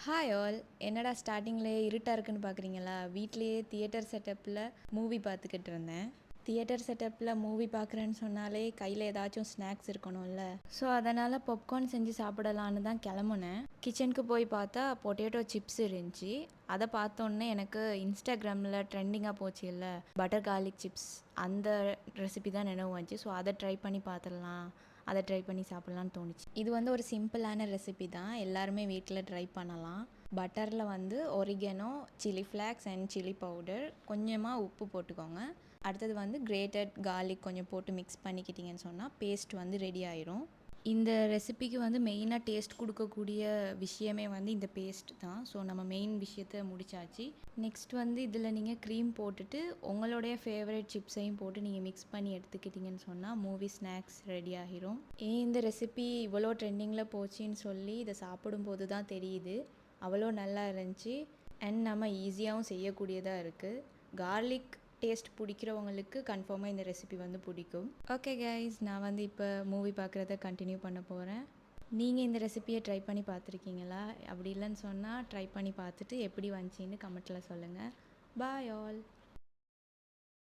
Hi all. என்னடா ஸ்டார்டிங்லேயே இருட்டாக இருக்குன்னு பார்க்குறீங்களா? வீட்லேயே தியேட்டர் செட்டப்பில் மூவி பார்த்துக்கிட்டு இருந்தேன். தியேட்டர் செட்டப்பில் மூவி பார்க்குறேன்னு சொன்னாலே கையில் ஏதாச்சும் ஸ்நாக்ஸ் இருக்கணும்ல. ஸோ அதனால் பாப்கார்ன் செஞ்சு சாப்பிடலான்னு தான் கிளம்புனேன். கிச்சனுக்கு போய் பார்த்தா பொட்டேட்டோ சிப்ஸ் இருந்துச்சு. அதை பார்த்தோன்னே எனக்கு இன்ஸ்டாகிராமில் ட்ரெண்டிங்காக போச்சு இல்லை, பட்டர் கார்லிக் சிப்ஸ், அந்த ரெசிபி தான் நினைவு வந்துச்சு. ஸோ அதை ட்ரை பண்ணி பார்த்துடலாம், அதை ட்ரை பண்ணி சாப்பிட்லான்னு தோணுச்சு. இது வந்து ஒரு சிம்பிளான ரெசிபி தான், எல்லாருமே வீட்டில் ட்ரை பண்ணலாம். பட்டரில் வந்து oregano, chilli flakes and chilli powder, கொஞ்சமாக உப்பு போட்டுக்கோங்க. அடுத்தது வந்து கிரேட்டட் கார்லிக் கொஞ்சம் போட்டு மிக்ஸ் பண்ணிக்கிட்டிங்கன்னு சொன்னால் பேஸ்ட் வந்து ரெடி ஆயிரும். இந்த ரெசிபிக்கு வந்து மெயினாக டேஸ்ட் கொடுக்கக்கூடிய விஷயமே வந்து இந்த பேஸ்ட் தான். ஸோ நம்ம மெயின் விஷயத்தை முடிச்சாச்சு. நெக்ஸ்ட் வந்து இதில் நீங்கள் க்ரீம் போட்டுட்டு உங்களுடைய ஃபேவரட் சிப்ஸையும் போட்டு நீங்கள் மிக்ஸ் பண்ணி எடுத்துக்கிட்டிங்கன்னு சொன்னால் மூவி ஸ்நாக்ஸ் ரெடி ஆகிரும். ஏன் இந்த ரெசிபி இவ்வளோ ட்ரெண்டிங்கில் போச்சுன்னு சொல்லி இதை சாப்பிடும்போது தான் தெரியுது. அவ்வளோ நல்லா இருந்துச்சு அண்ட் நம்ம ஈஸியாகவும் செய்யக்கூடியதாக இருக்குது. கார்லிக் டேஸ்ட் பிடிக்கிறவங்களுக்கு கன்ஃபார்மாக இந்த ரெசிபி வந்து பிடிக்கும். ஓகே கைஸ், நான் வந்து இப்போ மூவி பார்க்குறத கண்டினியூ பண்ண போகிறேன். நீங்கள் இந்த ரெசிபியை ட்ரை பண்ணி பார்த்துருக்கீங்களா? அப்படி இல்லைன்னு சொன்னால் ட்ரை பண்ணி பார்த்துட்டு எப்படி வந்துச்சின்னு கமெண்ட்டில் சொல்லுங்கள். Bye all.